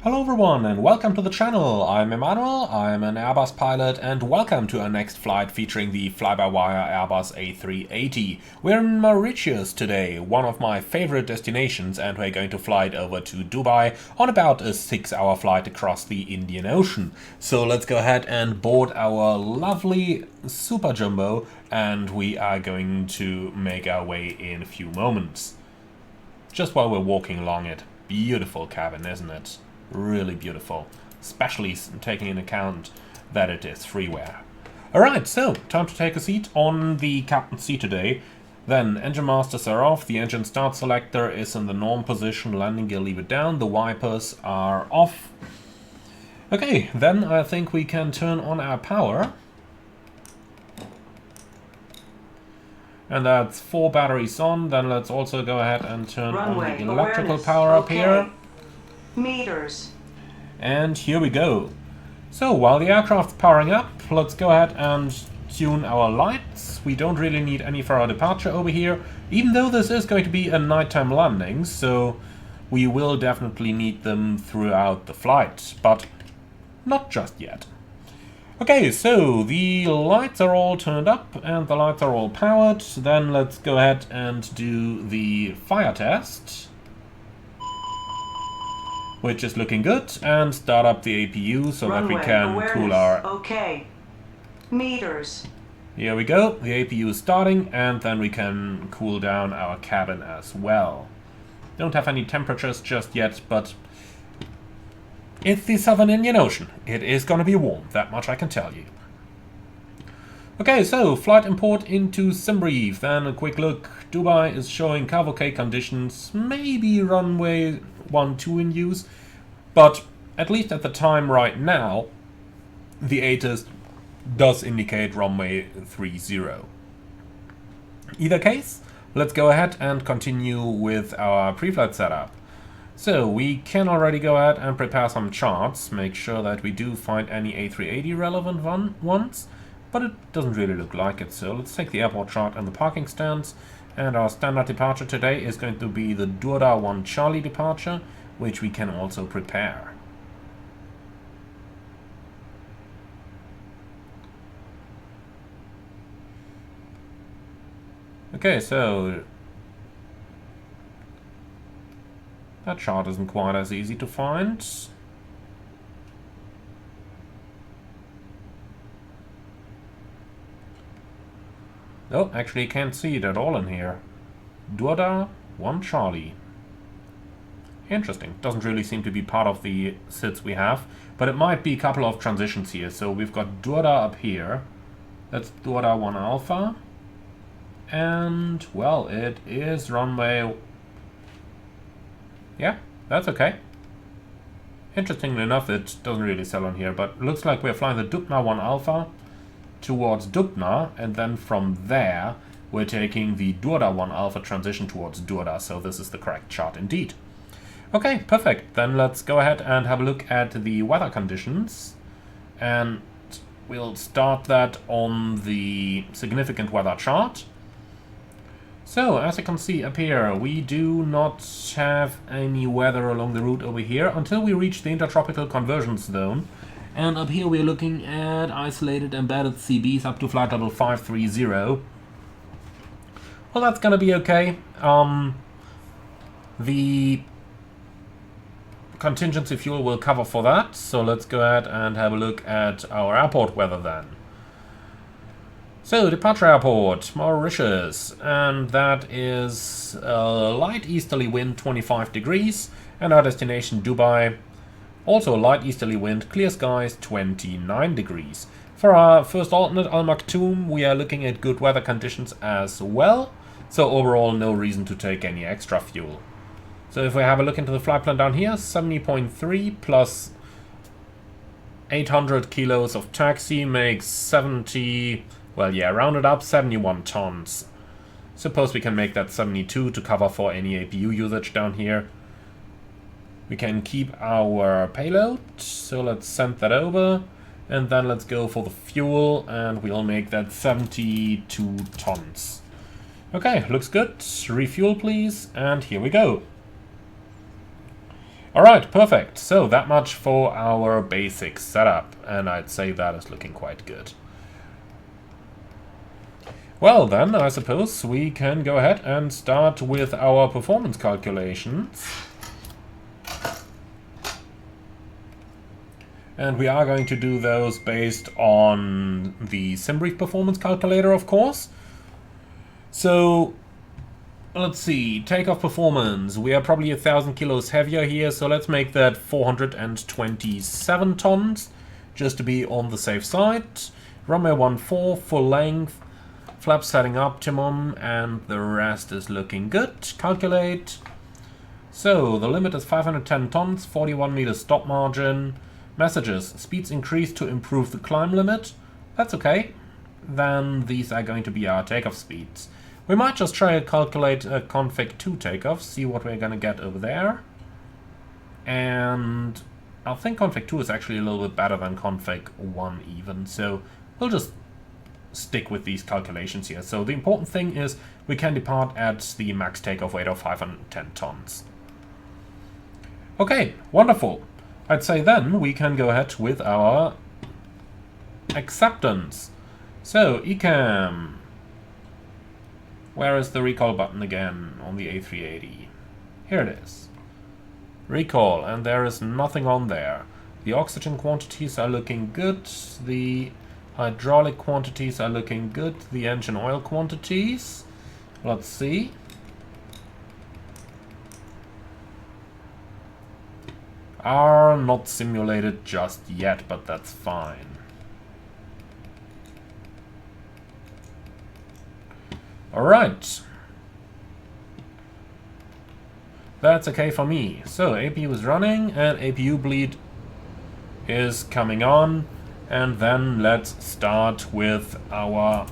Hello everyone and welcome to the channel. I'm Emmanuel, I'm an Airbus pilot and welcome to our next flight featuring the fly-by-wire Airbus A380. We're in Mauritius today, one of my favorite destinations, and we're going to fly it over to Dubai on about a 6-hour flight across the Indian Ocean. So let's go ahead and board our lovely Super Jumbo and we are going to make our way in a few moments. Just while we're walking along it. Beautiful cabin, isn't it? Really beautiful, especially taking into account that it is freeware. Alright, so time to take a seat on the captain's seat today. Then engine masters are off, the engine start selector is in the norm position, landing gear lever down, the wipers are off. Okay, then I think we can turn on our power. And that's 4 batteries on. Then let's also go ahead and turn runway on the electrical awareness. power up Okay. here. Meters. And here we go. So while the aircraft's powering up, let's go ahead and tune our lights. We don't really need any for our departure over here, even though this is going to be a nighttime landing, so we will definitely need them throughout the flight, but not just yet. Okay, so the lights are all turned up and the lights are all powered. Then let's go ahead and do the fire test, which is looking good, and start up the APU so runway that we can awareness. cool our... Okay. Meters. Here we go, the APU is starting, and then we can cool down our cabin as well. Don't have any temperatures just yet, but it's the Southern Indian Ocean. It is gonna be warm, that much I can tell you. Okay, so flight import into SimBrief, then a quick look. Dubai is showing CAV-OK conditions, maybe runway 12 in use, but at least at the time right now, the ATIS does indicate runway 30. Either case, let's go ahead and continue with our pre-flight setup. So we can already go ahead and prepare some charts, make sure that we do find any A380 relevant ones, but it doesn't really look like it, so let's take the airport chart and the parking stands. And our standard departure today is going to be the Durda 1 Charlie departure, which we can also prepare. Okay, so that chart isn't quite as easy to find. Oh, actually you can't see it at all in here. Durda 1 Charlie. Interesting. Doesn't really seem to be part of the SIDs we have, but it might be a couple of transitions here. So we've got Durda up here. That's Durda 1 Alpha. And, well, it is runway... Yeah, that's okay. Interestingly enough, it doesn't really sell on here, but it looks like we're flying the Dubna 1 Alpha towards Dubna, and then from there we're taking the Durda 1 Alpha transition towards Durda, so this is the correct chart indeed. Okay, perfect. Then let's go ahead and have a look at the weather conditions, and we'll start that on the significant weather chart. So, as you can see up here, we do not have any weather along the route over here until we reach the intertropical convergence zone. And up here we're looking at isolated embedded CBs up to flight level 530. Well, that's gonna be okay. The contingency fuel will cover for that, so let's go ahead and have a look at our airport weather then. So, departure airport, Mauritius, and that is a light easterly wind, 25 degrees, and our destination Dubai. Also light easterly wind, clear skies, 29 degrees. For our first alternate, Al Maktoum, we are looking at good weather conditions as well. So overall, no reason to take any extra fuel. So if we have a look into the flight plan down here, 70.3 plus 800 kilos of taxi makes 70, well yeah, rounded up, 71 tons. Suppose we can make that 72 to cover for any APU usage down here. We can keep our payload, so let's send that over, and then let's go for the fuel, and we'll make that 72 tons. Okay, looks good. Refuel please, and here we go. Alright, perfect. So that much for our basic setup, and I'd say that is looking quite good. Well then, I suppose we can go ahead and start with our performance calculations. And we are going to do those based on the SimBrief performance calculator, of course. So, let's see, takeoff performance. We are probably 1,000 kilos heavier here, so let's make that 427 tons, just to be on the safe side. Runway 14, full length. Flap setting optimum, and the rest is looking good. Calculate. So, the limit is 510 tons, 41 meters stop margin. Messages. Speeds increased to improve the climb limit. That's okay. Then these are going to be our takeoff speeds. We might just try to calculate a config 2 takeoff, see what we're going to get over there. And I think config 2 is actually a little bit better than config 1 even, so we'll just stick with these calculations here. So the important thing is we can depart at the max takeoff weight of 510 tons. Okay, wonderful. I'd say then we can go ahead with our acceptance. So, ECAM. Where is the recall button again on the A380? Here it is. Recall, and there is nothing on there. The oxygen quantities are looking good. The hydraulic quantities are looking good. The engine oil quantities. Let's see. Are not simulated just yet, but that's fine. Alright. That's okay for me. So, APU is running, and APU bleed is coming on. And then let's start with our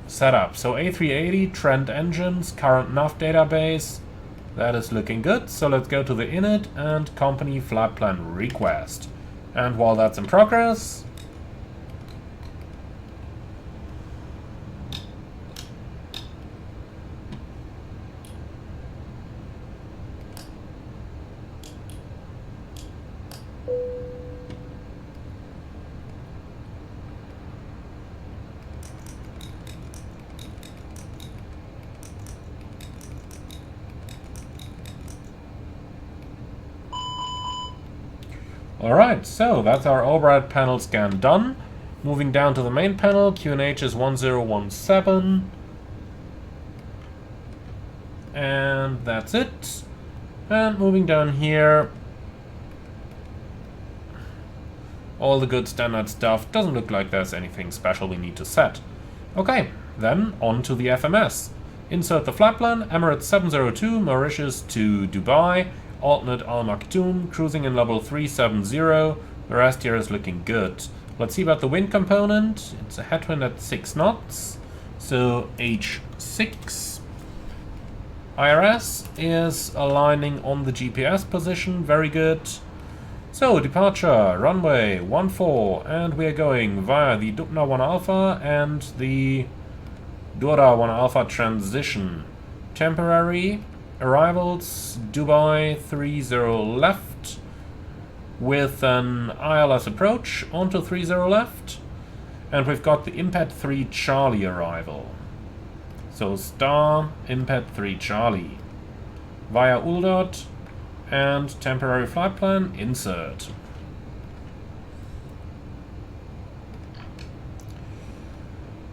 setup. So, A380, Trent engines, current nav database. That is looking good. So, let's go to the init and company flight plan request. And while that's in progress, alright, so that's our overhead panel scan done. Moving down to the main panel, QNH is 1017. And that's it. And moving down here, all the good standard stuff. Doesn't look like there's anything special we need to set. Okay, then on to the FMS. Insert the flight plan, Emirates 702, Mauritius to Dubai. Alternate Al Maktoum, cruising in level 370. The rest here is looking good. Let's see about the wind component. It's a headwind at 6 knots, so H6. IRS is aligning on the GPS position, very good. So, departure, runway 14, and we are going via the Dubna 1 Alpha and the Dura 1 Alpha transition. Temporary. Arrivals, Dubai 30 left, with an ILS approach onto 30 left, and we've got the Impet 3 Charlie arrival. So star, Impet 3 Charlie, via ULDOT, and temporary flight plan, insert.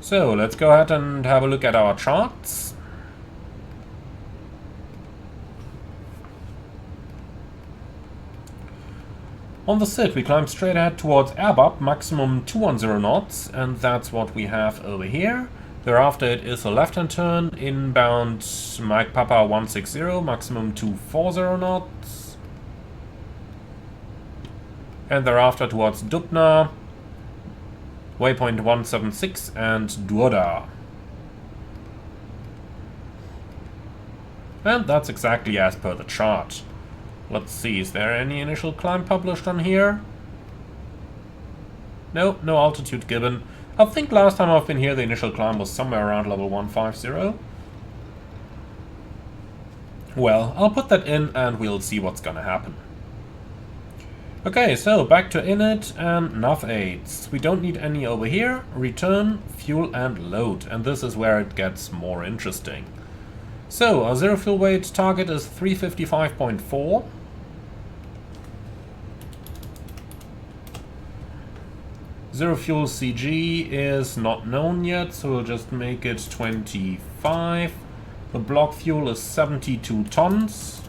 So let's go ahead and have a look at our charts. On the SID, we climb straight ahead towards Airbus, maximum 210 knots, and that's what we have over here. Thereafter, it is a left-hand turn, inbound Mike Papa 160, maximum 240 knots. And thereafter towards Dubna, waypoint 176, and Duoda. And that's exactly as per the chart. Let's see, is there any initial climb published on here? No, no altitude given. I think last time I've been here the initial climb was somewhere around level 150. Well, I'll put that in and we'll see what's gonna happen. Okay, so back to init and nav aids. We don't need any over here. Return, fuel and load. And this is where it gets more interesting. So our zero fuel weight target is 355.4. Zero fuel CG is not known yet, so we'll just make it 25. The block fuel is 72 tons.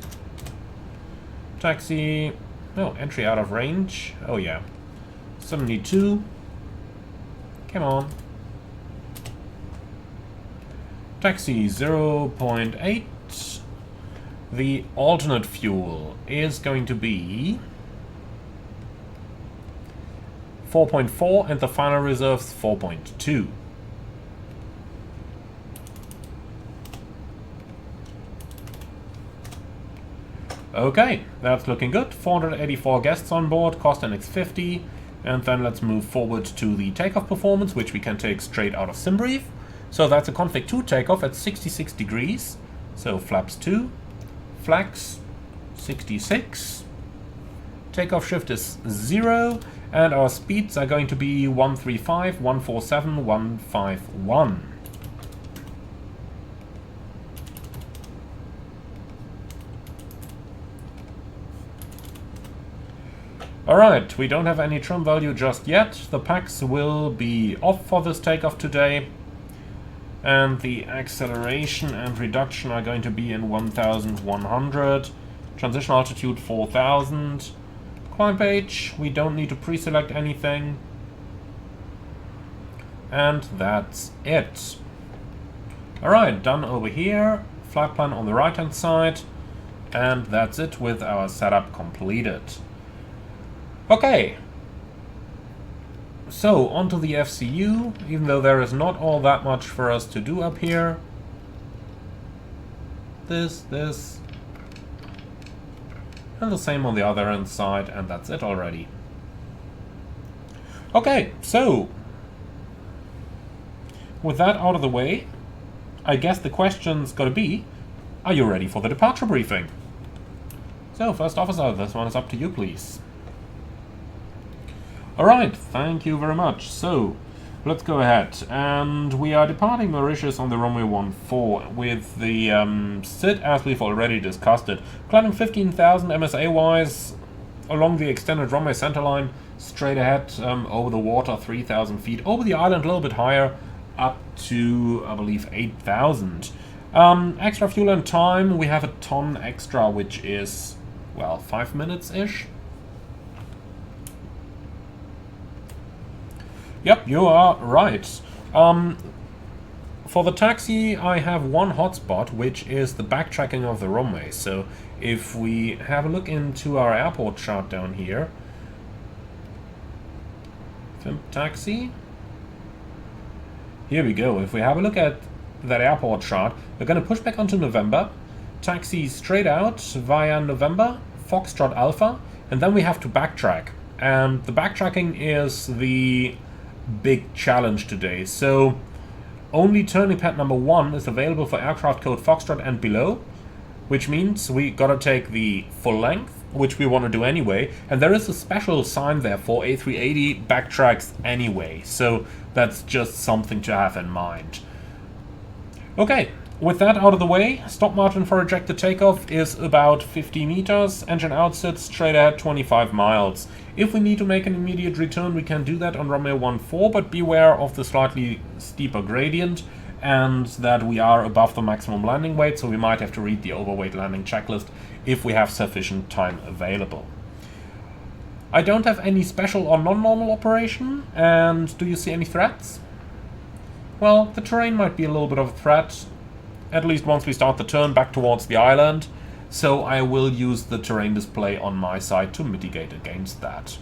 Taxi... No, entry out of range. Oh yeah. 72. Come on. Taxi 0.8. The alternate fuel is going to be 4.4 and the final reserves 4.2. Okay, that's looking good. 484 guests on board, cost NX50. And then let's move forward to the takeoff performance, which we can take straight out of SimBrief. So that's a config 2 takeoff at 66 degrees. So flaps 2, flags 66. Takeoff shift is 0. And our speeds are going to be 135, 147, 151. Alright, we don't have any trim value just yet. The packs will be off for this takeoff today. And the acceleration and reduction are going to be in 1100. Transition altitude 4000. Climb page, we don't need to pre-select anything. And that's it. Alright, done over here. Flight plan on the right hand side. And that's it with our setup completed. Okay, so onto the FCU, even though there is not all that much for us to do up here. This, and the same on the other end side, and that's it already. Okay, so with that out of the way, I guess the question's gotta be, are you ready for the departure briefing? So, first officer, this one is up to you, please. Alright, thank you very much. So, let's go ahead. And we are departing Mauritius on the runway 14 with the SID, as we've already discussed it. Climbing 15,000 MSA-wise along the extended runway centerline, straight ahead over the water, 3,000 feet. Over the island, a little bit higher, up to, I believe, 8,000. Extra fuel and time, we have a ton extra, which is, well, 5 minutes-ish. Yep, you are right. For the taxi, I have one hotspot, which is the backtracking of the runway. So if we have a look into our airport chart down here, taxi, here we go. If we have a look at that airport chart, we're going to push back onto November, taxi straight out via November, Foxtrot Alpha, and then we have to backtrack. And the backtracking is the big challenge today. So only turning pad number 1 is available for aircraft code Foxtrot and below, which means we gotta take the full length, which we want to do anyway, and there is a special sign there for A380 backtracks anyway, so that's just something to have in mind. Okay, with that out of the way, stop margin for ejected takeoff is about 50 meters, engine outset straight ahead 25 miles. If we need to make an immediate return, we can do that on runway 14, but beware of the slightly steeper gradient and that we are above the maximum landing weight, so we might have to read the overweight landing checklist if we have sufficient time available. I don't have any special or non-normal operation, and do you see any threats? Well, the terrain might be a little bit of a threat, at least once we start the turn back towards the island. So I will use the terrain display on my side to mitigate against that.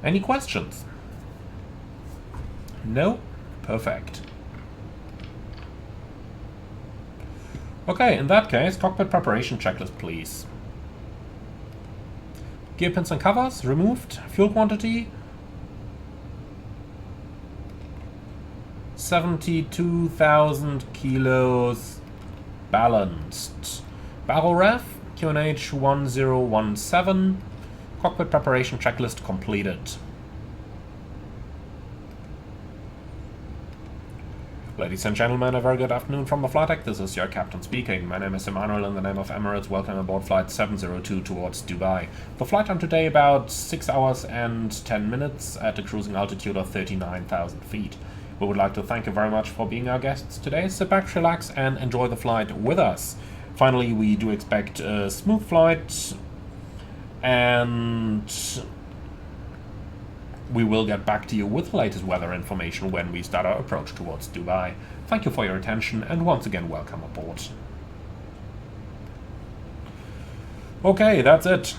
Any questions? No? Perfect. Okay, in that case, cockpit preparation checklist, please. Gear pins and covers removed. Fuel quantity 72,000 kilos. balanced. Barrel ref, QNH 1017. Cockpit preparation checklist completed. Ladies and gentlemen, a very good afternoon from the flight deck. This is your captain speaking. My name is Emmanuel in the name of Emirates. Welcome aboard flight 702 towards Dubai. The flight time today about 6 hours and 10 minutes at a cruising altitude of 39,000 feet. We would like to thank you very much for being our guests today. Sit back, relax, and enjoy the flight with us. Finally, we do expect a smooth flight, and we will get back to you with the latest weather information when we start our approach towards Dubai. Thank you for your attention, and once again, welcome aboard. Okay, that's it.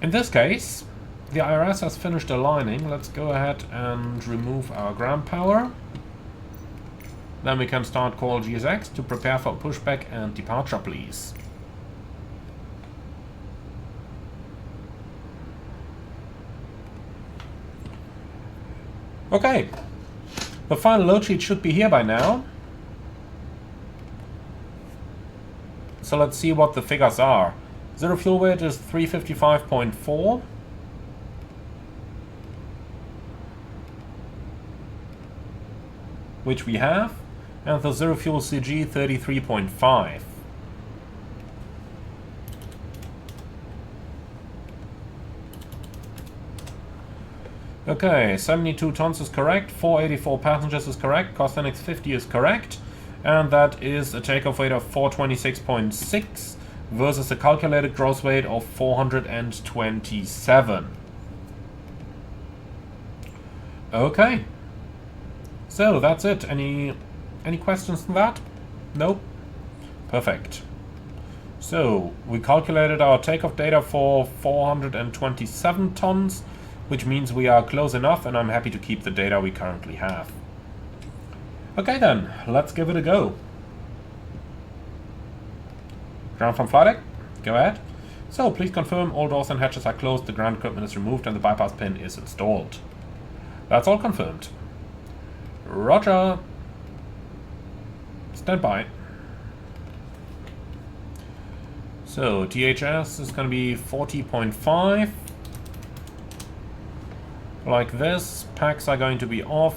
In this case, the IRS has finished aligning. Let's go ahead and remove our ground power. Then we can start call GSX to prepare for pushback and departure, please. Okay, the final load sheet should be here by now. So let's see what the figures are. Zero fuel weight is 355.4. Which we have. And the zero fuel CG 33.5. Okay, 72 tons is correct, 484 passengers is correct, costhenics 50 is correct, and that is a takeoff weight of 426.6 versus a calculated gross weight of 427. Okay, so that's it. Any questions on that? Nope. Perfect. So we calculated our takeoff data for 427 tons. Which means we are close enough, and I'm happy to keep the data we currently have. Okay then, let's give it a go. Ground from flight deck, go ahead. So please confirm all doors and hatches are closed, the ground equipment is removed, and the bypass pin is installed. That's all confirmed. Roger. Stand by. So THS is going to be 40.5. Like this, packs are going to be off.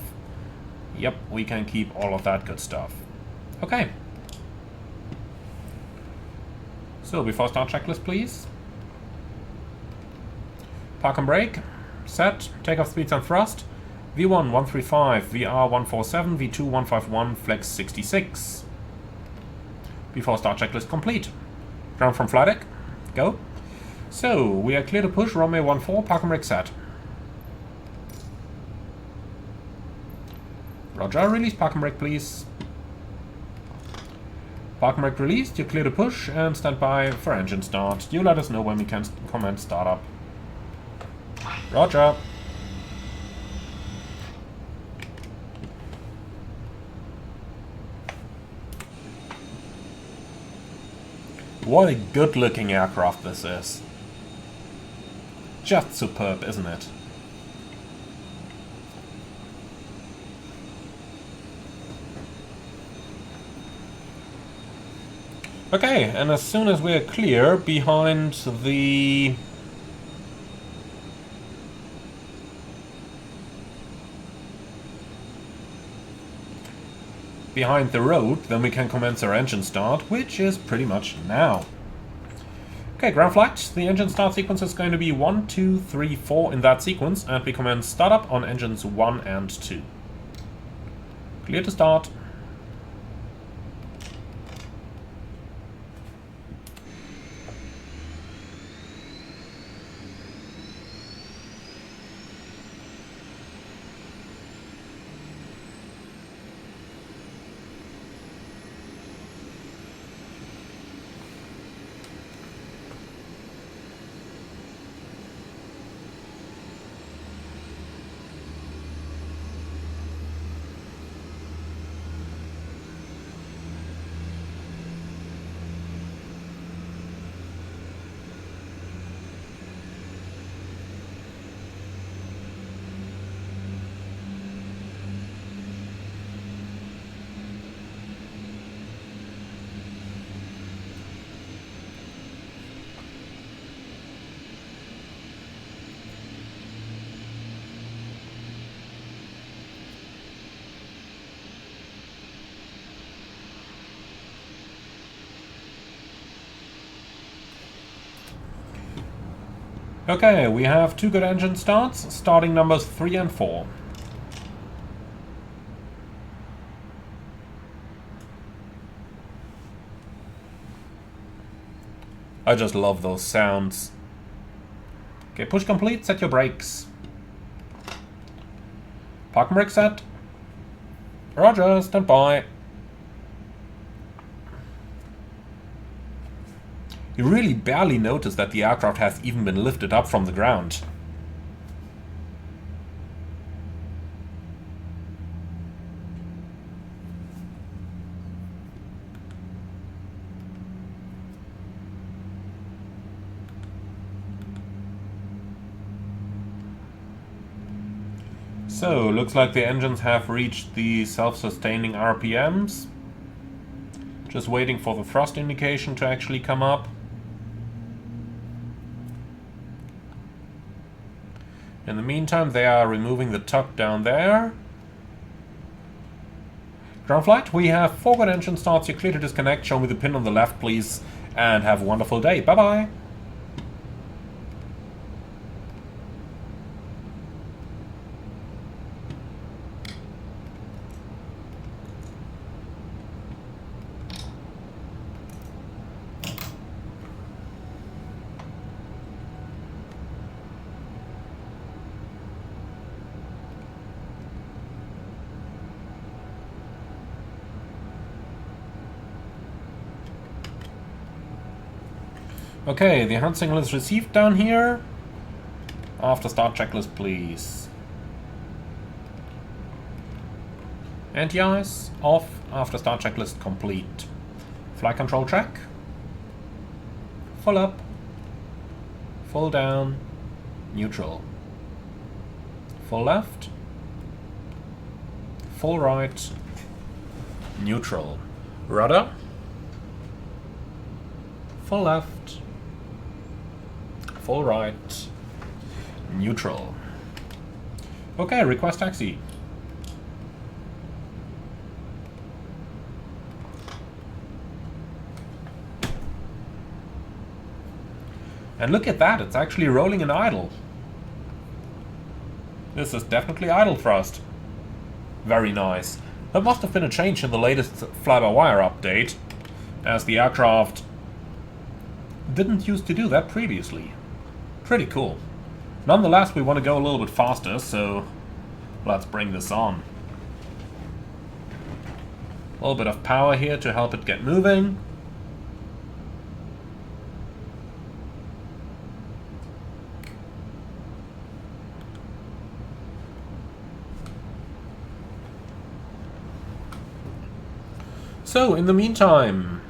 Yep, we can keep all of that good stuff. Okay. So before start checklist, please. Park and brake. Set. Takeoff speeds and thrust. V1 135, VR 147, V2 151, flex 66. Before start checklist complete. Ground from flight deck. Go. So we are clear to push runway 14, park and brake set. Roger, release park and brake, please. Park and brake released, you're clear to push, and stand by for engine start. You let us know when we can commence startup. Roger. What a good-looking aircraft this is. Just superb, isn't it? Okay, and as soon as we're clear behind the road, then we can commence our engine start, which is pretty much now. Okay, ground flight. The engine start sequence is going to be 1, 2, 3, 4 in that sequence, and we commence startup on engines 1 and 2. Clear to start. Okay, we have 2 good engine starts, starting numbers 3 and 4. I just love those sounds. Okay, push complete, set your brakes. Park and brake set. Roger, stand by. You really barely notice that the aircraft has even been lifted up from the ground. So, looks like the engines have reached the self-sustaining RPMs. Just waiting for the thrust indication to actually come up. In the meantime, they are removing the tuck down there. Ground flight, we have 4 good engine starts. You're clear to disconnect. Show me the pin on the left, please. And have a wonderful day. Bye-bye. Okay, the hand signal is received down here. After start checklist, please. Anti-ice, off. After start checklist, complete. Flight control check. Full up. Full down. Neutral. Full left. Full right. Neutral. Rudder. Full left. Full right. Neutral. Okay, request taxi. And look at that, it's actually rolling in idle. This is definitely idle thrust. Very nice. That must have been a change in the latest fly-by-wire update, as the aircraft didn't used to do that previously. Pretty cool. Nonetheless, we want to go a little bit faster, so let's bring this on. A little bit of power here to help it get moving. So, in the meantime,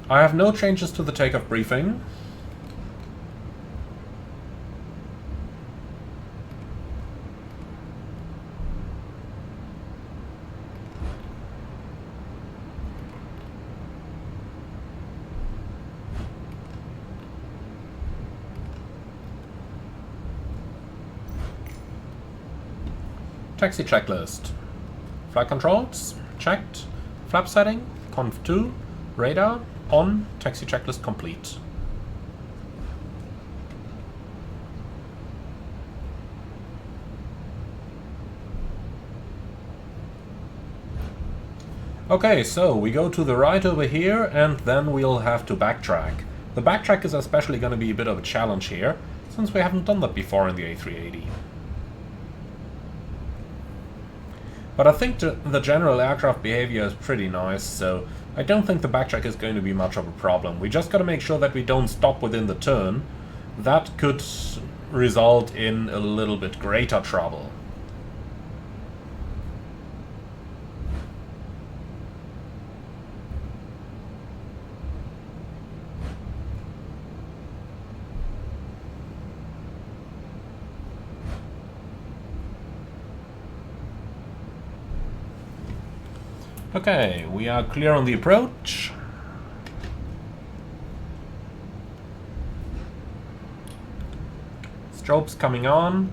I have no changes to the takeoff briefing. Taxi checklist. Flight controls, checked. Flap setting, conf 2. Radar, on. Taxi checklist complete. Okay, so we go to the right over here, and then we'll have to backtrack. The backtrack is especially going to be a bit of a challenge here, since we haven't done that before in the A380. But I think the general aircraft behavior is pretty nice, so I don't think the backtrack is going to be much of a problem. We just got to make sure that we don't stop within the turn. That could result in a little bit greater trouble. Okay, we are clear on the approach. Strobes coming on.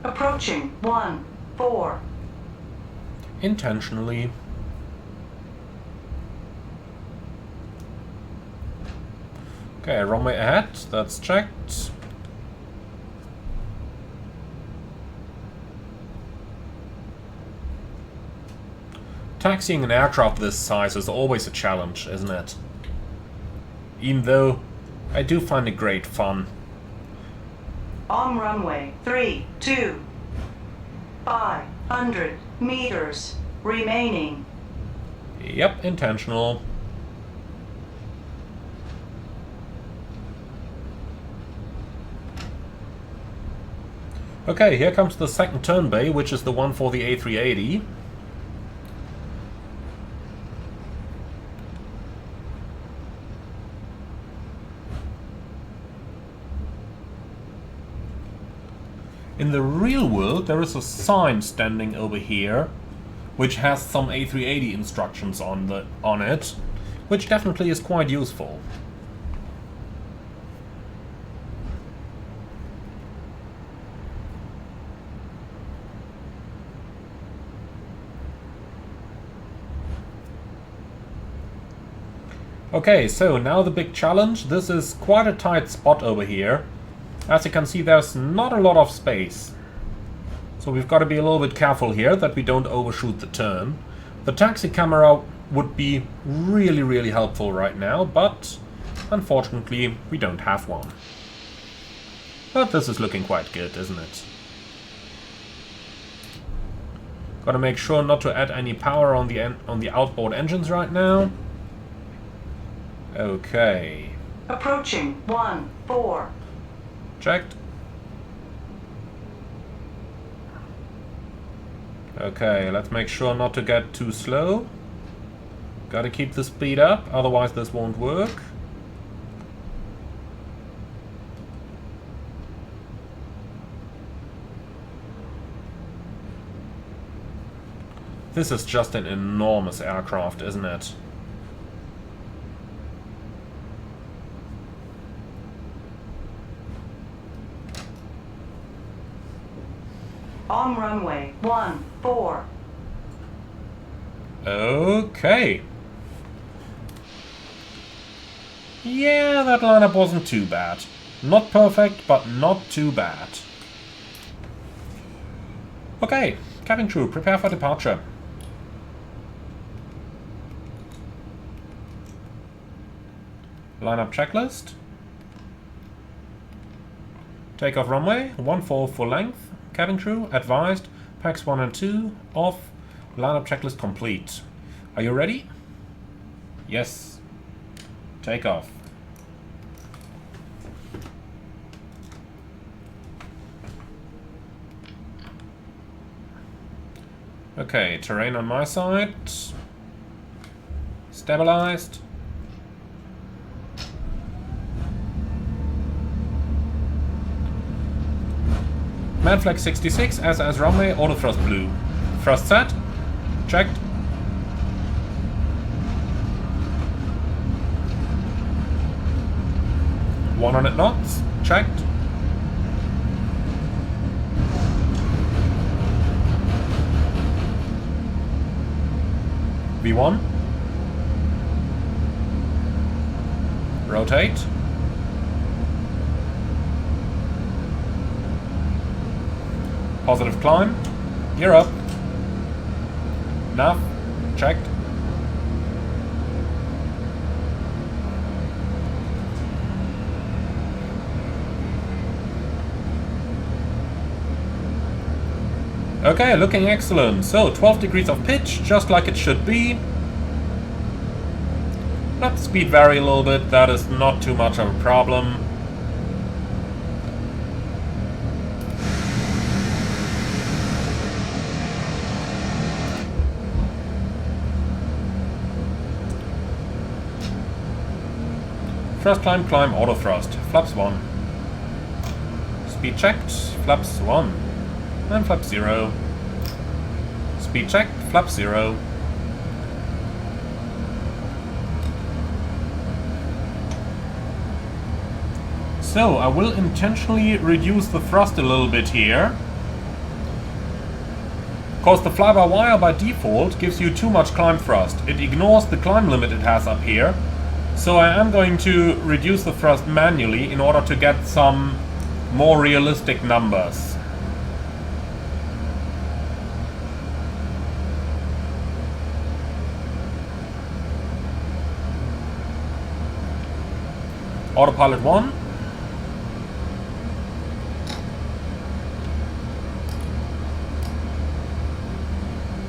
Approaching 1-4. Intentionally. Okay, runway ahead, that's checked. Taxiing an aircraft this size is always a challenge, isn't it? Even though I do find it great fun. On runway 32. 500 meters remaining. Yep, intentional. Okay, here comes the second turn bay, which is the one for the A380. In the real world, there is a sign standing over here, which has some A380 instructions on it, which definitely is quite useful. Okay, so now the big challenge. This is quite a tight spot over here. As you can see, there's not a lot of space. So we've got to be a little bit careful here that we don't overshoot the turn. The taxi camera would be really, really helpful right now, but unfortunately we don't have one. But this is looking quite good, isn't it? Gotta make sure not to add any power on the outboard engines right now. Okay. Approaching 1-4. Checked. Okay, let's make sure not to get too slow. Gotta keep the speed up, otherwise this won't work. This is just an enormous aircraft, isn't it? On runway 14. Okay. Yeah, that lineup wasn't too bad. Not perfect, but not too bad. Okay, cabin crew, prepare for departure. Lineup checklist. Takeoff runway, 14 full length. Cabin crew, advised, packs 1 and 2, off. Lineup checklist complete. Are you ready? Yes. Takeoff. Okay, terrain on my side. Stabilized. Manflag 66, SS runway, auto thrust blue. Thrust set. Checked. .100 knots. Checked. V1. Rotate. Positive climb. Gear up. Nav. Checked. Okay, looking excellent. So, 12 degrees of pitch, just like it should be. Let the speed vary a little bit, that is not too much of a problem. Thrust climb, climb, auto thrust. Flaps 1. Speed checked, flaps 1. And flap 0. Speed checked, flap 0. So, I will intentionally reduce the thrust a little bit here. Because the fly-by-wire by default gives you too much climb thrust. It ignores the climb limit it has up here. So I am going to reduce the thrust manually in order to get some more realistic numbers. Autopilot 1.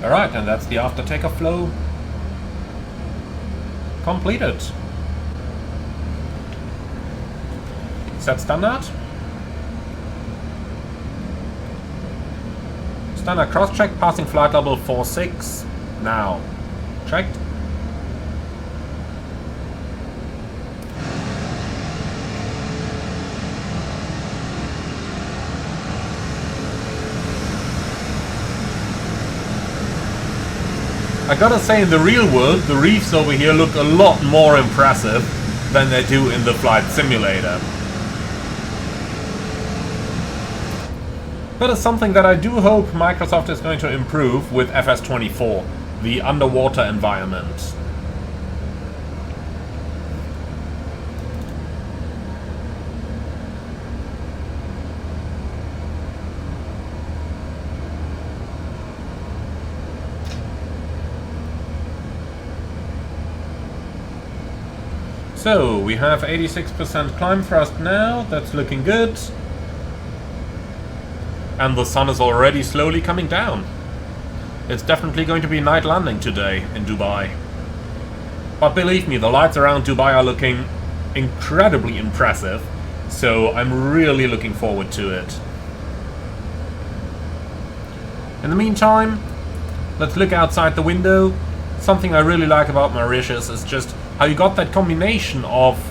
Alright, and that's the after takeoff flow completed. Set standard. Standard cross check, passing flight level 46. Now. Checked. I gotta say, in the real world, the reefs over here look a lot more impressive than they do in the flight simulator. But it's something that I do hope Microsoft is going to improve with FS24, the underwater environment. So, we have 86% climb thrust now, that's looking good. And the sun is already slowly coming down. It's definitely going to be night landing today in Dubai. But believe me, the lights around Dubai are looking incredibly impressive, so I'm really looking forward to it. In the meantime, let's look outside the window. Something I really like about Mauritius is just how you got that combination of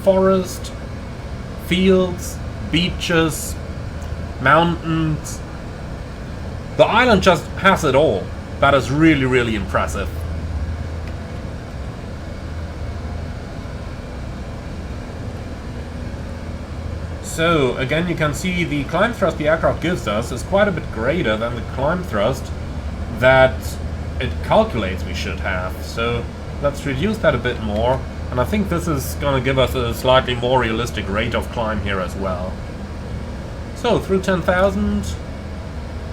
forest, fields, beaches, mountains. The island just has it all. That is really, really impressive. So, again, you can see the climb thrust the aircraft gives us is quite a bit greater than the climb thrust that it calculates we should have. So let's reduce that a bit more, and I think this is going to give us a slightly more realistic rate of climb here as well. So through 10,000,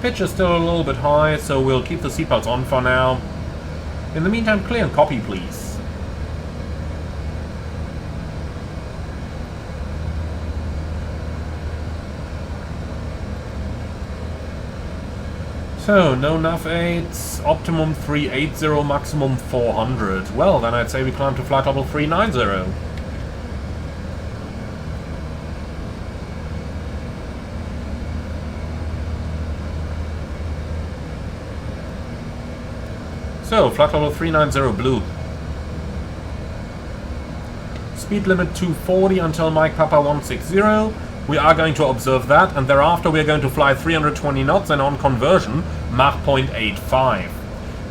pitch is still a little bit high, so we'll keep the seatbelts on for now. In the meantime, clear and copy please. So, no nav aids, optimum 380, maximum 400. Well, then I'd say we climb to flight level 390. So, flight level 390 blue. Speed limit 240 until Mike Papa 160. We are going to observe that, and thereafter we are going to fly 320 knots and on conversion, Mach 0.85.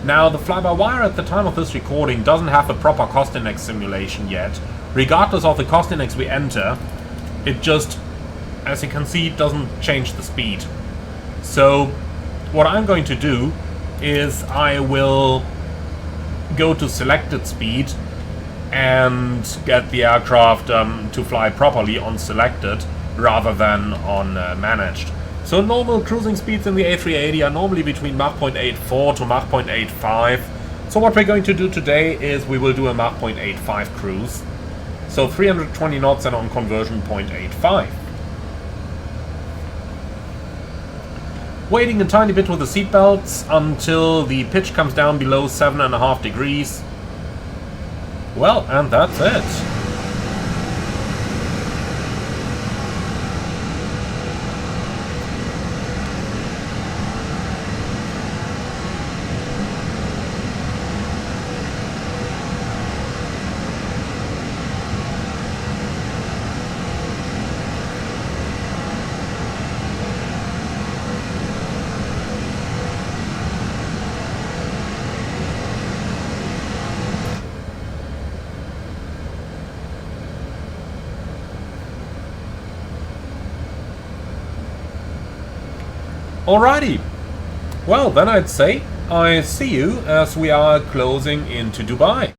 Now, the fly-by-wire at the time of this recording doesn't have a proper cost index simulation yet. Regardless of the cost index we enter, it just, as you can see, doesn't change the speed. So, what I'm going to do is I will go to selected speed and get the aircraft to fly properly on selected, rather than on managed. So normal cruising speeds in the A380 are normally between Mach 0.84 to Mach 0.85. So what we're going to do today is we will do a Mach 0.85 cruise. So 320 knots and on conversion 0.85. Waiting a tiny bit with the seatbelts until the pitch comes down below 7.5 degrees. Well, and that's it. Alrighty, Well, then I'd say I see you as we are closing into Dubai.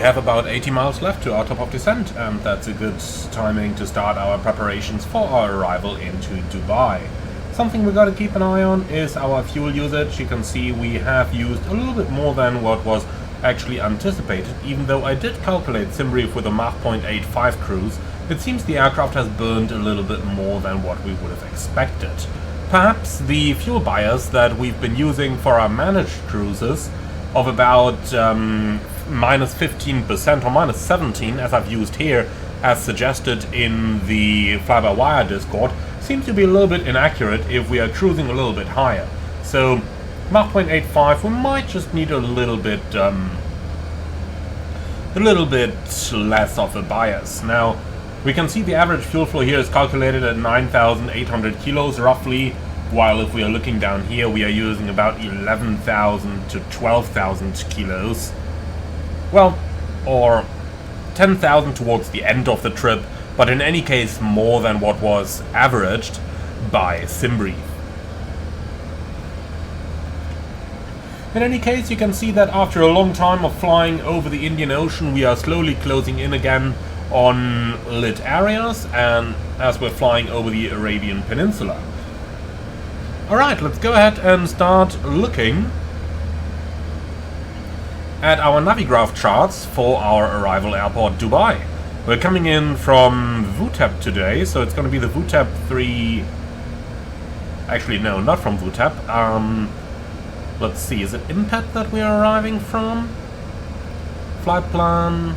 have about 80 miles left to our top of descent, and that's a good timing to start our preparations for our arrival into Dubai. Something we gotta keep an eye on is our fuel usage. You can see we have used a little bit more than what was actually anticipated, even though I did calculate SimBrief with a Mach 0.85 cruise. It seems the aircraft has burned a little bit more than what we would have expected. Perhaps the fuel bias that we've been using for our managed cruises of about minus 15% or minus 17, as I've used here, as suggested in the fly-by-wire Discord, seems to be a little bit inaccurate if we are cruising a little bit higher. So Mach 0.85, we might just need a little bit less of a bias. Now, we can see the average fuel flow here is calculated at 9,800 kilos roughly, while if we are looking down here, we are using about 11,000 to 12,000 kilos. Well, or 10,000 towards the end of the trip, but in any case more than what was averaged by SimBrief. In any case, you can see that after a long time of flying over the Indian Ocean, we are slowly closing in again on lit areas, and as we're flying over the Arabian Peninsula. Alright, let's go ahead and start looking at our Navigraph charts for our arrival airport Dubai. We're coming in from VUTEP today, so it's going to be the VUTEP 3... Actually, no, not from VUTEP. Let's see, is it IMPET that we are arriving from? Flight plan...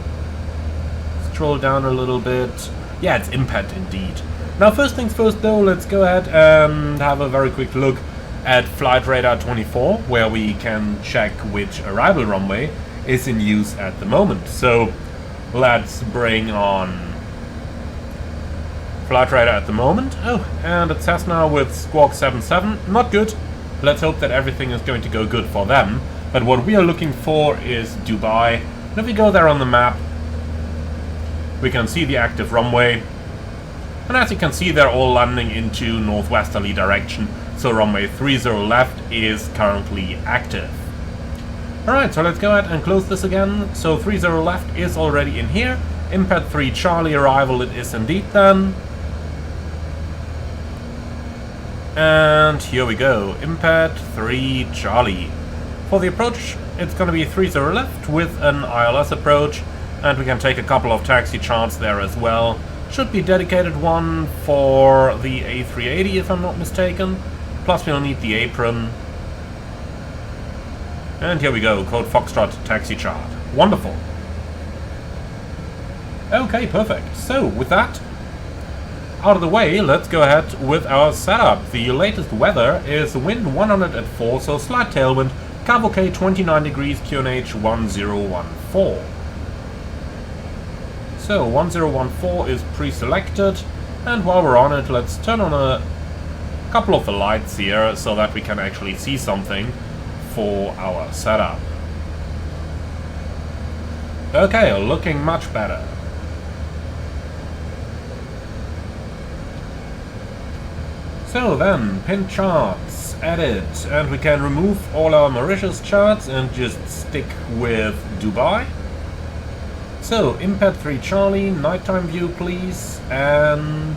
Scroll down a little bit. Yeah, it's IMPET indeed. Now, first things first though, let's go ahead and have a very quick look at Flight Radar 24, where we can check which arrival runway is in use at the moment. So, let's bring on Flight Radar at the moment. Oh, and it's Cessna with Squawk 77. Not good. Let's hope that everything is going to go good for them. But what we are looking for is Dubai. And if we go there on the map, we can see the active runway. And as you can see, they're all landing into northwesterly direction. So runway 30 left is currently active. Alright, so let's go ahead and close this again. So 30 left is already in here. IMPET 3 Charlie arrival it is indeed then. And here we go, IMPET 3 Charlie. For the approach, it's going to be 30 left with an ILS approach. And we can take a couple of taxi charts there as well. Should be dedicated one for the A380 if I'm not mistaken. Plus we'll need the apron. And here we go, Code Foxtrot taxi chart. Wonderful. Okay, perfect. So, with that out of the way, let's go ahead with our setup. The latest weather is wind 100 at 4, so slight tailwind, cavalcade 29 degrees, QNH 1014. So, 1014 is pre-selected, and while we're on it, let's turn on a couple of the lights here so that we can actually see something for our setup. Okay, looking much better. So then, pin charts, edit, and we can remove all our Mauritius charts and just stick with Dubai. So, Impad 3 Charlie, nighttime view please, and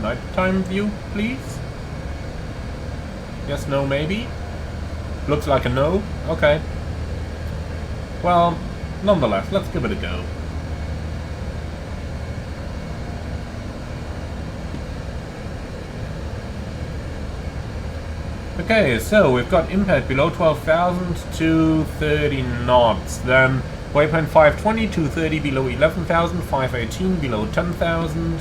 nighttime view please? Yes, no, maybe? Looks like a no? Okay. Well, nonetheless, let's give it a go. Okay, so we've got impact below 12,000 to 30 knots, then waypoint 520, 230 below 11,000, 518 below 10,000,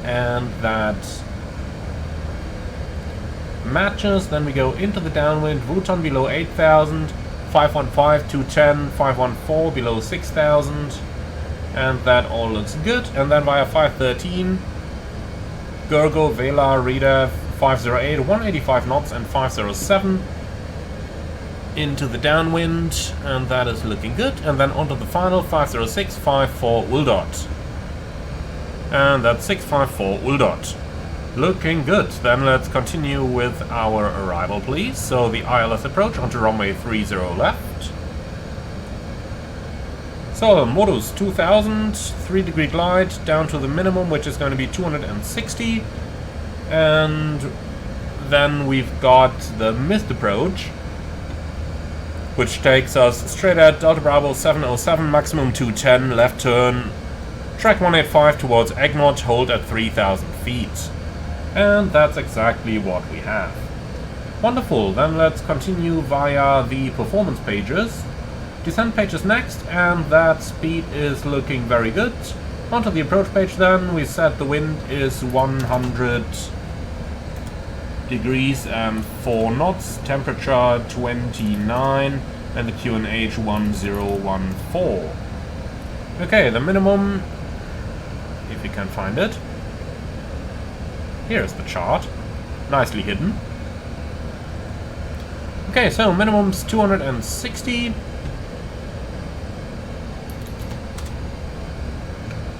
and that matches. Then we go into the downwind, Wutan below 8,000, 515, 210, 514 below 6,000, and that all looks good. And then via 513, Gergo, Vela, Redev, 508, 185 knots and 507 into the downwind, and that is looking good. And then onto the final 506, 54 Uldot, and that's 654 Uldot. Looking good. Then let's continue with our arrival, please. So the ILS approach onto runway 30 left. So modus 2000, 3-degree glide down to the minimum, which is going to be 260. And then we've got the missed approach, which takes us straight at Delta Bravo 707, maximum 210, left turn, track 185 towards Egmont, hold at 3,000 feet. And that's exactly what we have. Wonderful, then let's continue via the performance pages. Descent page is next, and that speed is looking very good. Onto the approach page then, we set the wind is 100 degrees and 4 knots, temperature 29, and the QNH 1014. Okay, the minimum, if you can find it. Here's the chart, nicely hidden. Okay, so minimum's 260.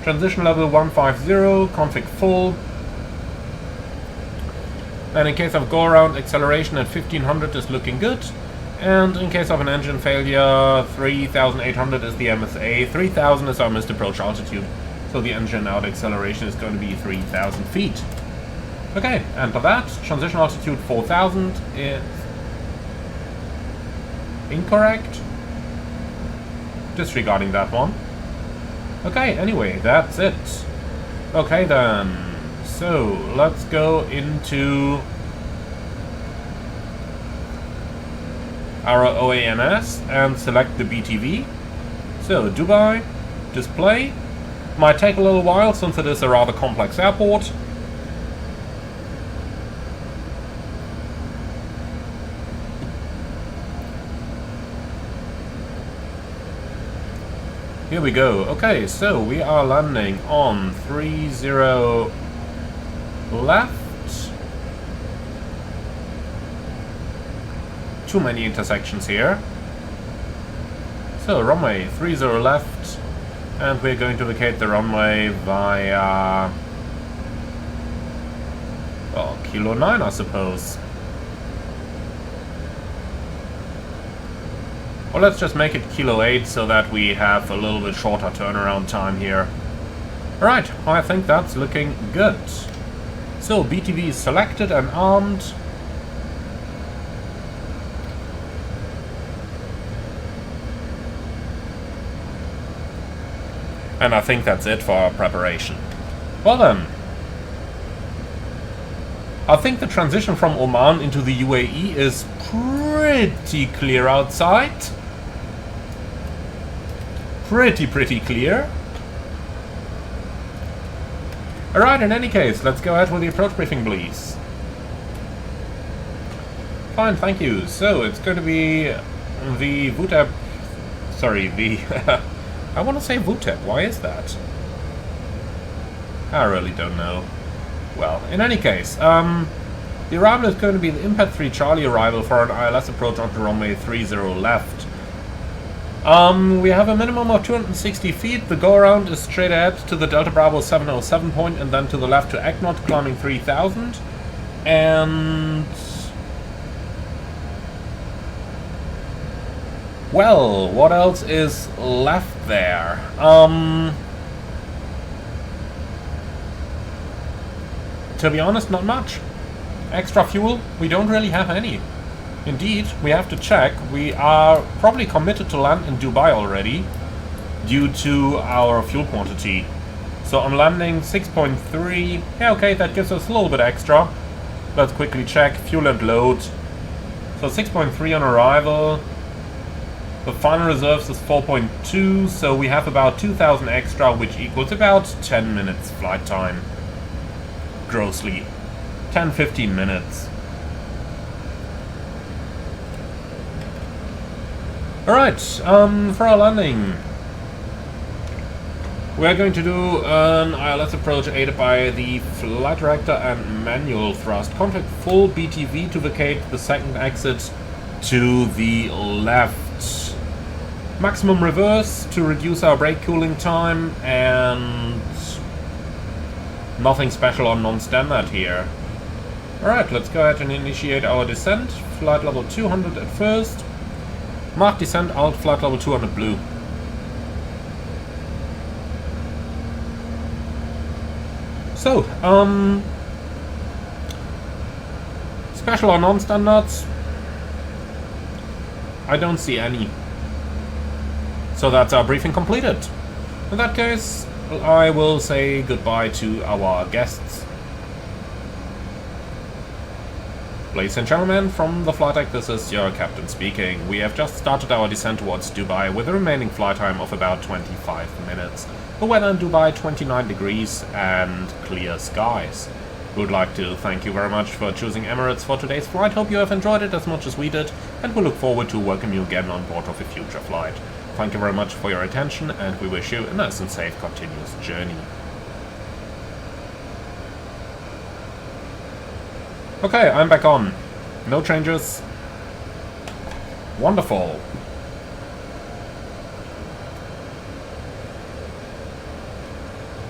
Transition level 150, config full. And in case of go-around, acceleration at 1500 is looking good. And in case of an engine failure, 3800 is the MSA, 3000 is our missed approach altitude. So the engine out acceleration is going to be 3000 feet. Okay, and for that, transition altitude 4000 is incorrect. Disregarding that one. Okay, anyway, that's it. Okay then, so let's go into our OAMS and select the BTV. So, Dubai, display. Might take a little while since it is a rather complex airport. Here we go. Okay, so we are landing on 30 left. Too many intersections here. So runway 30 left, and we're going to vacate the runway via, well, Kilo 9, I suppose. Or let's just make it Kilo 8 so that we have a little bit shorter turnaround time here. Alright, I think that's looking good. So, BTV is selected and armed. And I think that's it for our preparation. Well then. I think the transition from Oman into the UAE is pretty clear outside. Pretty clear. Alright, in any case, let's go ahead with the approach briefing, please. Fine, thank you. So, it's going to be the VUTEP... Sorry, the... I want to say VUTEP, why is that? I really don't know. Well, in any case, the arrival is going to be the Impact 3 Charlie arrival for an ILS approach onto runway 30 left. We have a minimum of 260 feet. The go-around is straight ahead to the Delta Bravo 707 point and then to the left to ECNOT, climbing 3000. And... well, what else is left there? To be honest, not much. Extra fuel, we don't really have any. Indeed, we have to check. We are probably committed to land in Dubai already due to our fuel quantity. So I'm landing 6.3. Yeah, okay, that gives us a little bit extra. Let's quickly check fuel and load. So 6.3 on arrival. The final reserves is 4.2, so we have about 2,000 extra, which equals about 10 minutes flight time. Grossly. 10-15 minutes. Alright, for our landing, we're going to do an ILS approach aided by the flight director and manual thrust. Contact full BTV to vacate the second exit to the left. Maximum reverse to reduce our brake cooling time, and nothing special on non-standard here. Alright, let's go ahead and initiate our descent. Flight level 200 at first. Mark descent out, flight level 200 blue. So, special or non-standards? I don't see any. So that's our briefing completed. In that case, I will say goodbye to our guests. Ladies and gentlemen, from the flight deck, this is your captain speaking. We have just started our descent towards Dubai with a remaining flight time of about 25 minutes. The weather in Dubai 29 degrees and clear skies. We would like to thank you very much for choosing Emirates for today's flight. Hope you have enjoyed it as much as we did, and we look forward to welcome you again on board of a future flight. Thank you very much for your attention, and we wish you a nice and safe continuous journey. Okay, I'm back on. No changes. Wonderful.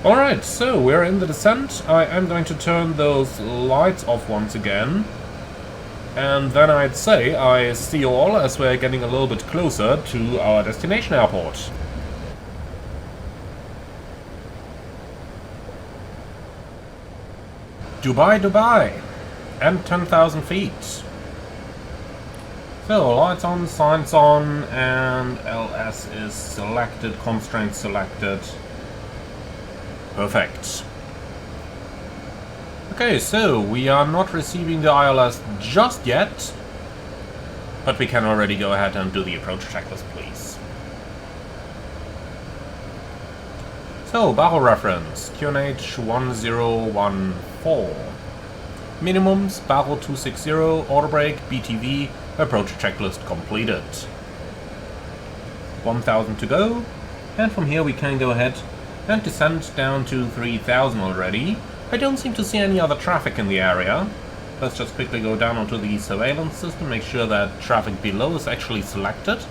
Alright, so we're in the descent. I am going to turn those lights off once again. And then I'd say I see you all as we're getting a little bit closer to our destination airport. Dubai, Dubai! And 10,000 feet. So, lights on, signs on, and LS is selected, constraints selected. Perfect. Okay, so we are not receiving the ILS just yet, but we can already go ahead and do the approach checklist, please. So, barrel reference, QNH 1014. Minimums, barrel 260, auto brake, BTV, approach checklist completed. 1000 to go, and from here we can go ahead and descend down to 3000 already. I don't seem to see any other traffic in the area. Let's just quickly go down onto the surveillance system, make sure that traffic below is actually selected.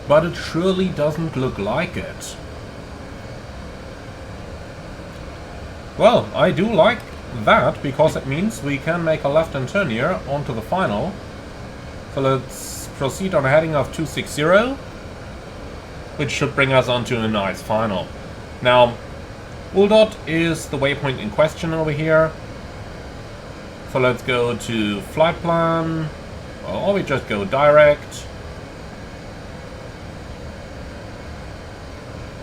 But it surely doesn't look like it. Well, I do like that, because it means we can make a left-hand turn here onto the final. So let's proceed on a heading of 260, which should bring us onto a nice final. Now, Uldot is the waypoint in question over here. So let's go to flight plan, or we just go direct.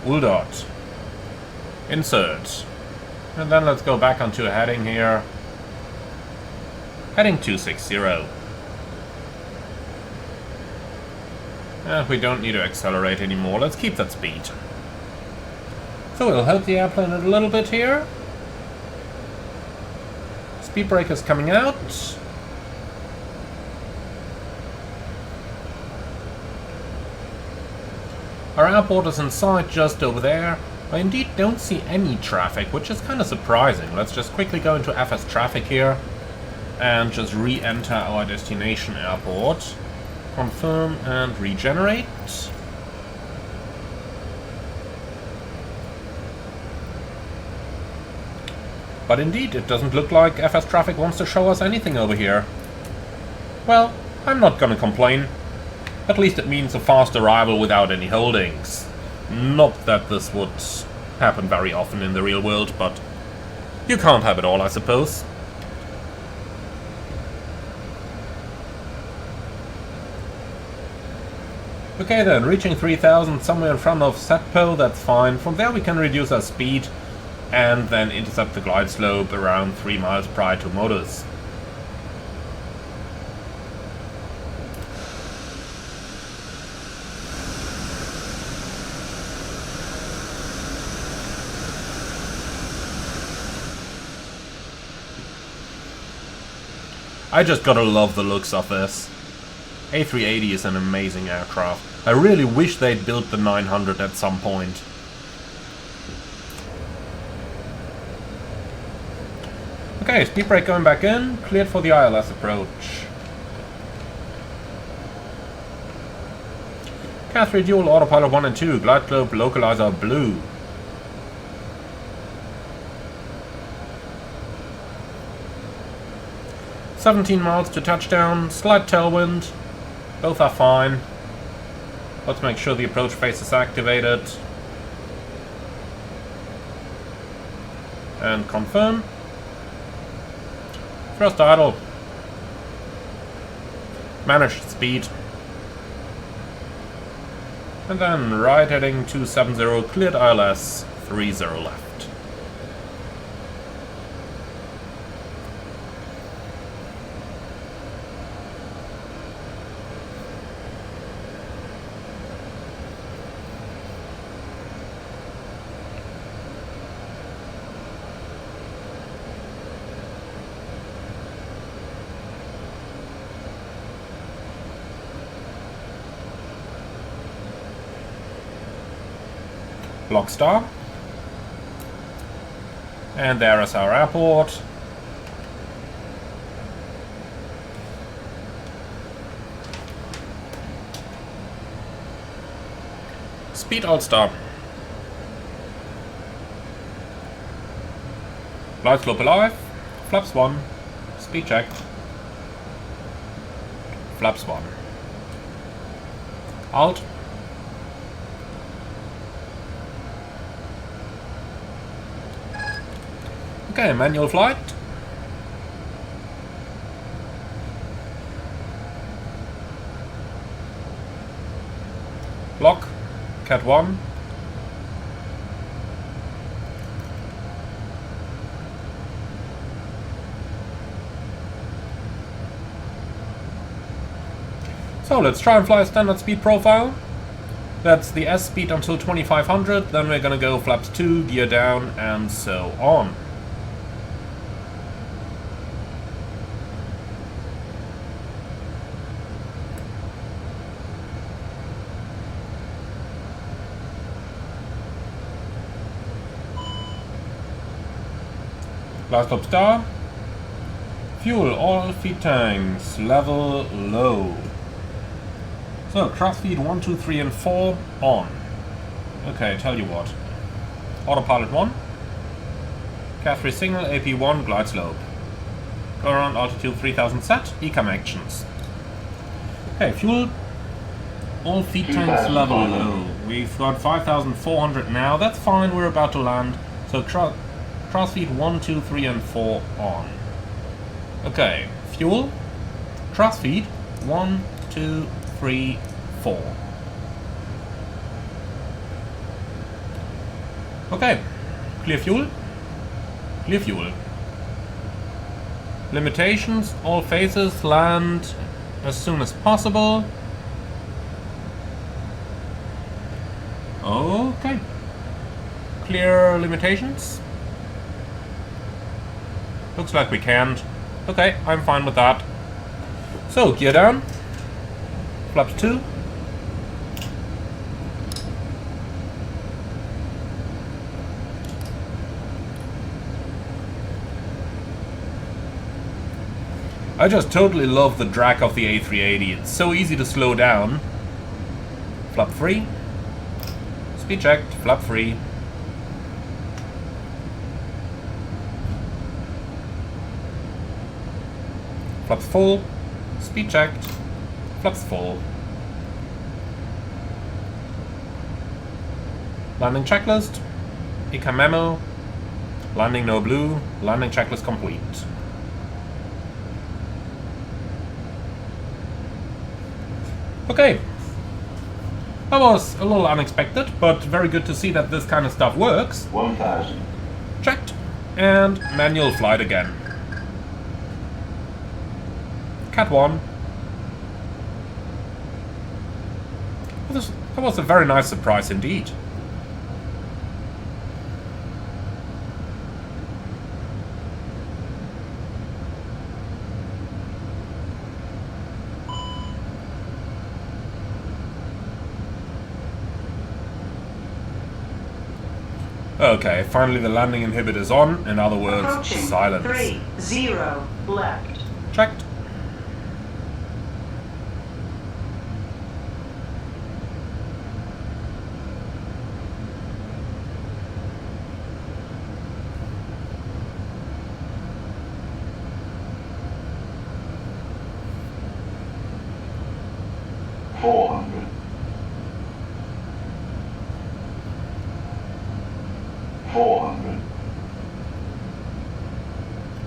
Uldot. Insert. And then let's go back onto a heading here. Heading 260. And we don't need to accelerate anymore. Let's keep that speed. So we'll help the airplane a little bit here. Speed brake is coming out. Our airport is in sight just over there. I indeed don't see any traffic, which is kind of surprising. Let's just quickly go into FS traffic here and just re-enter our destination airport. Confirm and regenerate. But indeed, it doesn't look like FS traffic wants to show us anything over here. Well, I'm not gonna complain. At least it means a fast arrival without any holdings. Not that this would happen very often in the real world, but you can't have it all, I suppose. Okay then, reaching 3000 somewhere in front of Setpo, that's fine. From there we can reduce our speed and then intercept the glide slope around 3 miles prior to Modus. I just gotta love the looks of this. A380 is an amazing aircraft. I really wish they'd built the 900 at some point. Okay, speed brake going back in, cleared for the ILS approach. CAS dual autopilot 1 and 2, glide slope localizer blue. "17 miles to touchdown, slight tailwind, both are fine. Let's make sure the approach face is activated. And confirm. Thrust idle. Managed speed. And then right heading 270, cleared ILS, 30 left. Block star. And there is our airport. Speed alt star. Glide slope alive. Flaps 1. Speed check. Flaps 1. Alt. Okay, manual flight. Lock. Cat 1. So let's try and fly a standard speed profile. That's the S speed until 2500, then we're gonna go flaps 2, gear down, and so on. Glide slope star. Fuel all feed tanks, level low. So, thrust feed 1, 2, 3, and 4 on. Okay, tell you what. Autopilot 1. CAS 3 signal, AP 1, glide slope. Go around altitude 3000 set, ECAM actions. Okay, fuel all feed tanks level low. We've got 5400 now, that's fine, we're about to land. So, thrust feed 1, 2, 3, and 4 on. Okay, fuel, thrust feed 1, 2, 3, 4. Okay, clear fuel. Clear fuel. Limitations, all phases, land as soon as possible. Okay. Clear limitations. Looks like we can't. Okay, I'm fine with that. So, gear down. Flaps 2. I just totally love the drag of the A380. It's so easy to slow down. Flap 3. Speed checked. Flap 3. Flaps full. Speed checked. Flaps full. Landing checklist. Eca memo. Landing no blue. Landing checklist complete. Okay. That was a little unexpected, but very good to see that this kind of stuff works. 1000. Checked. And manual flight again. Cat 1. That was a very nice surprise indeed. Okay, finally the landing inhibitor is on. In other words, Approaching silence. 30 left. Checked.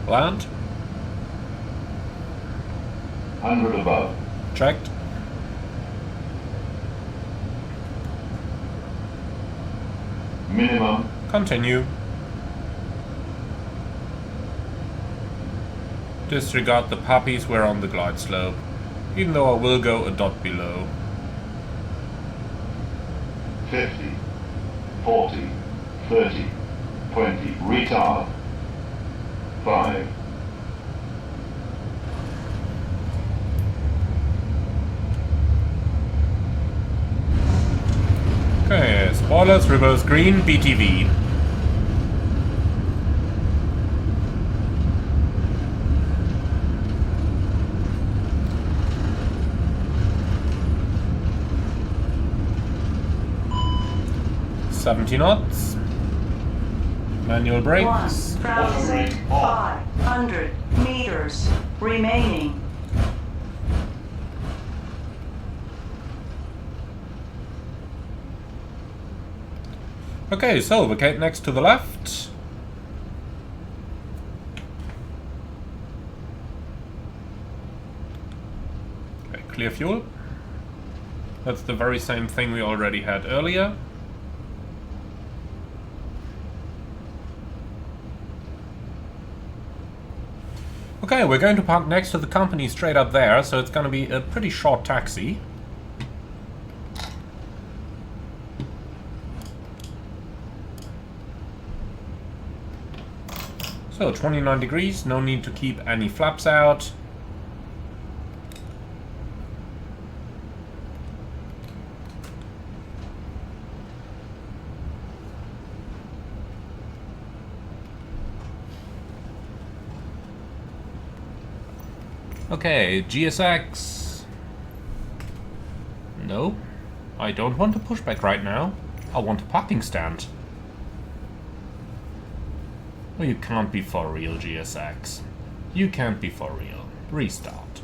Land. 100 above. Checked. Minimum. Continue. Disregard the puppies, we're on the glide slope. Even though I will go a dot below. 50, 40, 30, 20, retard. 5. Okay, spoilers, reverse green, BTV. $70 knots. Manual brakes. 1,500 meters remaining. Okay, so vacate next to the left. Okay, clear fuel. That's the very same thing we already had earlier. Okay, we're going to park next to the company straight up there, so it's going to be a pretty short taxi. So 29 degrees, no need to keep any flaps out. Okay, GSX. No, I don't want a pushback right now. I want a parking stand. Oh, you can't be for real, GSX. You can't be for real. Restart.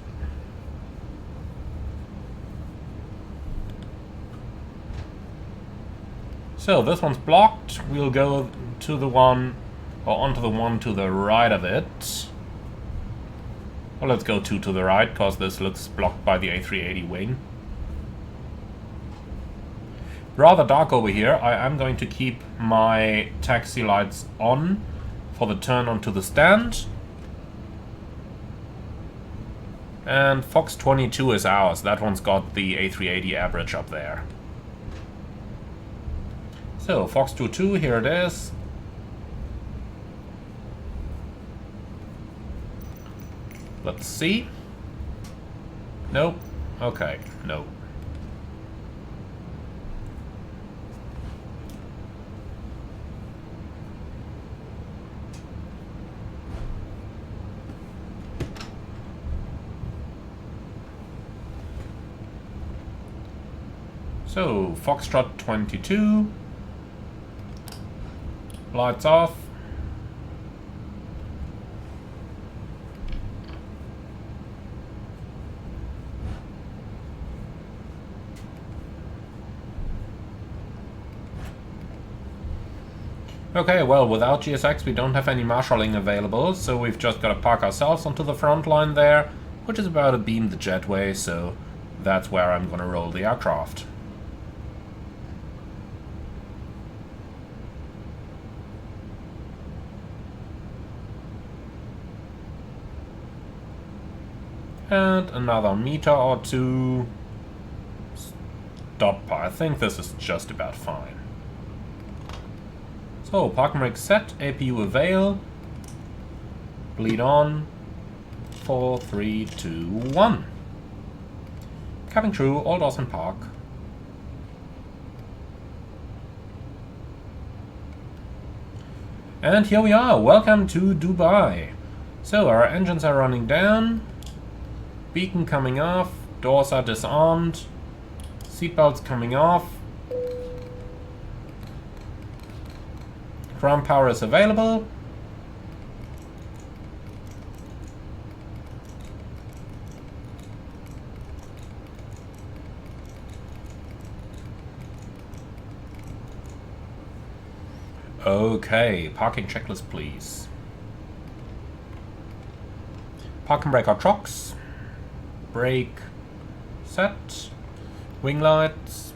So this one's blocked. We'll go to the one, or onto the one to the right of it. Well, let's go two to the right, because this looks blocked by the A380 wing. rather dark over here. I am going to keep my taxi lights on for the turn onto the stand. And Fox 22 is ours. That one's got the A380 average up there. So, Fox 22, here it is. Let's see. Nope. Okay, no. So, Foxtrot 22. Lights off. Okay, well, without GSX we don't have any marshalling available, so we've just got to park ourselves onto the front line there, which is about a beam the jetway, so that's where I'm going to roll the aircraft. And another meter or two. Stop. I think this is just about fine. So, parking brake set, APU avail. Bleed on. 4, 3, 2, 1. Cabin crew, all doors in park. And here we are. Welcome to Dubai. So, our engines are running down. Beacon coming off, doors are disarmed, seatbelts coming off, ground power is available. Okay, parking checklist please. Park and brake our trucks. Brake set, wing lights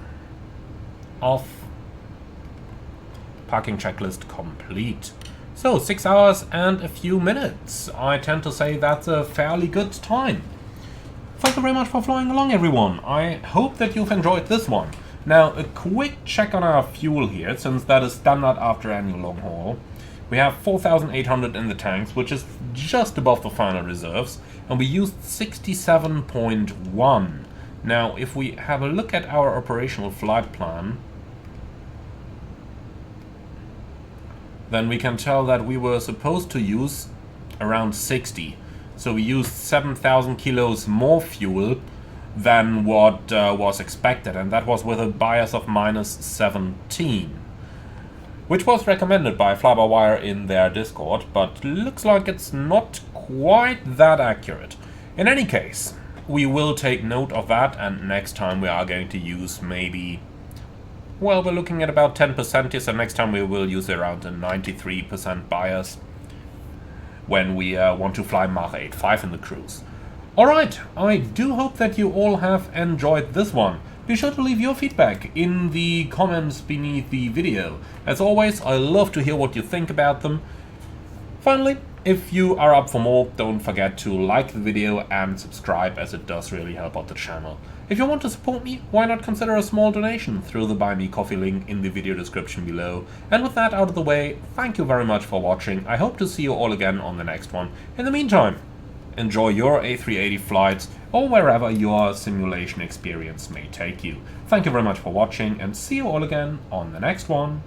off, parking checklist complete. So 6 hours and a few minutes. I tend to say that's a fairly good time. Thank you very much for flying along, everyone. I hope that you've enjoyed this one. Now, a quick check on our fuel here, since that is standard after any long haul. We have 4,800 in the tanks, which is just above the final reserves, and we used 67.1. Now, if we have a look at our operational flight plan, then we can tell that we were supposed to use around 60. So we used 7,000 kilos more fuel than what was expected, and that was with a bias of -17. Which was recommended by Fly-by-Wire in their Discord, but looks like it's not quite that accurate. In any case, we will take note of that, and next time we are going to use maybe... Well, we're looking at about 10% here, so next time we will use around a 93% bias when we want to fly Mach 8.5 in the cruise. Alright, I do hope that you all have enjoyed this one. Be sure to leave your feedback in the comments beneath the video. As always, I love to hear what you think about them. Finally, if you are up for more, don't forget to like the video and subscribe, as it does really help out the channel. If you want to support me, why not consider a small donation through the Buy Me Coffee link in the video description below. And with that out of the way, thank you very much for watching. I hope to see you all again on the next one. In the meantime, enjoy your A380 flights or wherever your simulation experience may take you. Thank you very much for watching, and see you all again on the next one.